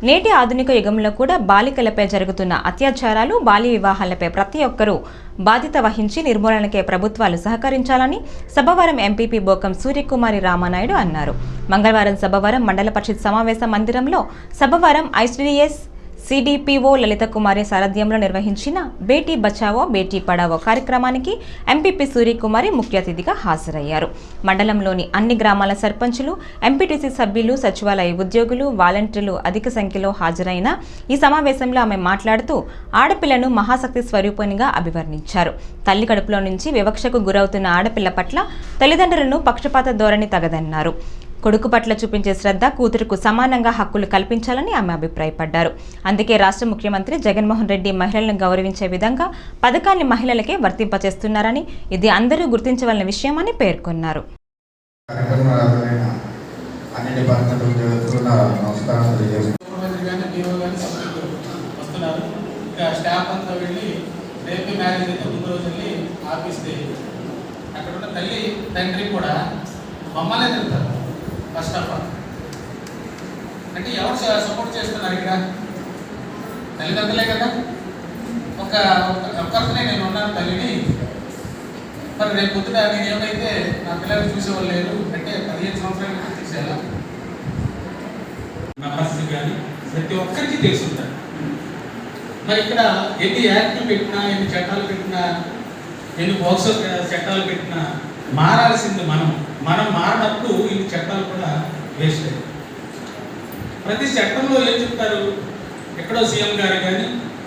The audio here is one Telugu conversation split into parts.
నేటి ఆధునిక యుగంలో కూడా బాలికలపై జరుగుతున్న అత్యాచారాలు, బాల్య వివాహాలపై ప్రతి ఒక్కరూ బాధ్యత వహించి నిర్మూలనకే ప్రభుత్వాలు సహకరించాలని సభవరం ఎంపీపీ బోకం సూర్యకుమారి రామానాయుడు అన్నారు. మంగళవారం సభవరం మండల పరిషత్ సమావేశ మందిరంలో సభవరం ఐసిడిఎస్ సిడిపిఓ లలిత కుమారి సారథ్యంలో నిర్వహించిన బేటీ బచావో బేటీ పడావో కార్యక్రమానికి ఎంపీపీ సూర్యకుమారి ముఖ్య అతిథిగా హాజరయ్యారు. మండలంలోని అన్ని గ్రామాల సర్పంచులు, ఎంపీటీసీ సభ్యులు, సచివాలయ ఉద్యోగులు, వాలంటీర్లు అధిక సంఖ్యలో హాజరైన ఈ సమావేశంలో ఆమె మాట్లాడుతూ ఆడపిల్లను మహాశక్తి స్వరూపిణిగా అభివర్ణించారు. తల్లి కడుపులో నుంచి వివక్షకు గురవుతున్న ఆడపిల్ల పట్ల తల్లిదండ్రులను పక్షపాత ధోరణి తగదన్నారు. కొడుకు పట్ల చూపించే శ్రద్ధ కూతురుకు సమానంగా హక్కులు కల్పించాలని ఆమె అభిప్రాయపడ్డారు. అందుకే రాష్ట్ర ముఖ్యమంత్రి జగన్మోహన్ రెడ్డి మహిళలను గౌరవించే విధంగా పథకాన్ని మహిళలకే వర్తింపచేస్తున్నారని, ఇది అందరూ గుర్తించవలసిన విషయమని పేర్కొన్నారు. ఫస్ట్ ఆఫ్ ఆల్ అంటే ఎవరు సపోర్ట్ చేస్తున్నారు ఇక్కడ? తల్లిదండ్రులే కదా. ఒక్కరితోనే నేను ఉన్నాను తల్లిని, మరి రేపు పొద్దున నేను ఏమైతే నా పిల్లలు చూసేవాళ్ళు లేరు అంటే 15 సంవత్సరాలు తీసేయాలా? నా పరిస్థితి కానీ ప్రతి ఒక్కరికి తెలుసుంటారు. మరి ఇక్కడ ఎన్ని యాక్ట్లు పెట్టినా, ఎన్ని చట్టాలు పెట్టినా, ఎన్ని పోక్సో చట్టాలు పెట్టినా మారాల్సింది మనం మారినప్పుడు ఈ చట్టాలు కూడా వేస్ట్ అయ్యాయి. ప్రతి చట్టంలో ఏం చెప్తారు? ఎక్కడో సీఎం గారు కానీ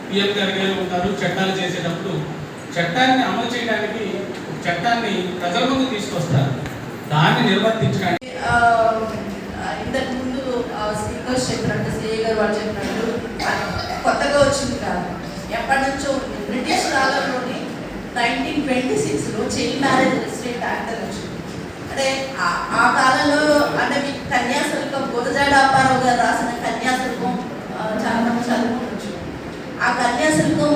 పిఎం గారు కానీ ఉంటారు. చట్టాలు చేసేటప్పుడు చట్టాన్ని అమలు చేయడానికి చట్టాన్ని ప్రజల ముందు తీసుకొస్తారు, దాన్ని నిర్వర్తించడానికి. ఇంతకు ముందు స్పీకర్స్ చెప్పినట్టు, సిఏ గారు వాళ్ళు చెప్పినట్టు కొత్తగా వచ్చింది కాదు, ఎప్పటి నుంచో ఉంది. బ్రిటిష్ కాలంలోని 1926లో చైల్డ్ మ్యారేజ్ రిజిస్ట్రేట్ యాక్ట్ అని వచ్చింది. అంటే ఆ కాలంలో అంటే మీకు కన్యాశుల్కం గురజాడ అప్పారావు గారు రాసిన కన్యాశుల్కం చాలా మంది చదువుకోవచ్చు. ఆ కన్యాశుల్కం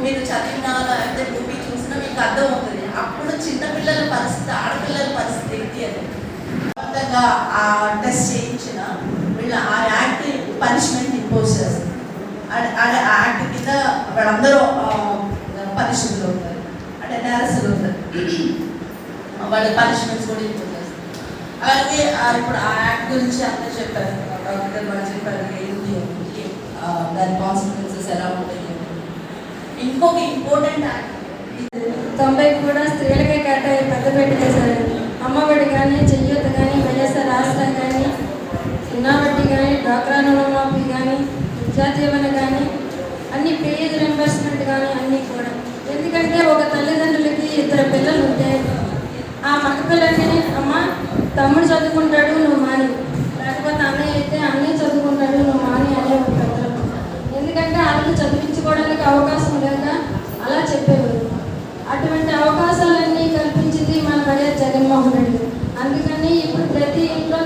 మీరు చదివినా లేకపోతే మూవీ చూసినా మీకు అర్థం అవుతుంది. అప్పుడు చిన్నపిల్లల పరిస్థితి, ఆడపిల్లల పరిస్థితి ఏంటి అని కొత్తగా ఆ టెస్ట్ చేయించిన వీళ్ళు ఆ యాక్ట్ పనిష్మెంట్ ఇంపోజ్ చేస్తారు. ఆ యాక్ట్ కింద వాళ్ళందరూ పనిష్మెంట్లు అవుతారు, అంటే నేరస్తులు అవుతారు. వాళ్ళ పనిష్మెంట్స్ కూడా ఇంపోజ్ చేస్తారు. అలాగే ఇప్పుడు ఆ యాక్ట్ గురించి అందరూ చెప్పారు, డాక్టర్ వాళ్ళు చెప్పారు ఏంటి దాని కాన్సిక్వెన్సెస్ ఎలా ఉంటాయి. ఇంకొక ఇంపార్టెంట్ యాక్ట్ 90 కూడా స్త్రీలకే పెద్దపేట చేశారండి. అమ్మఒడి కానీ, చెయ్యొత కానీ, వైఎస్ఆర్ రాష్ట్రం కానీ, చిన్నావడ్డీ కానీ, డ్వాక్రా రుణమాఫీ కానీ, విద్యాదీవెన కానీ, అన్ని ఫీజు రింబర్స్మెంట్ కానీ అన్నీ కూడా. ఎందుకంటే ఒక తల్లిదండ్రులకి 2 పిల్లలు ఉంటే ఆ మగ పిల్లల్ని అమ్మ తమ్ముడు చదువుకుంటాడు నువ్వు మాని, లేకపోతే అన్నయ్య అయితే అన్నయ్య చదువుకుంటాడు నువ్వు మాని అనే ఉంటారు. ఎందుకంటే వాళ్ళని చదివించుకోవడానికి అవకాశం లేక అలా చెప్పేవారు. అటువంటి అవకాశాలన్నీ కల్పించింది మన వైఎస్ జగన్మోహన్ రెడ్డి. అందుకని ఇప్పుడు ప్రతి ఇంట్లో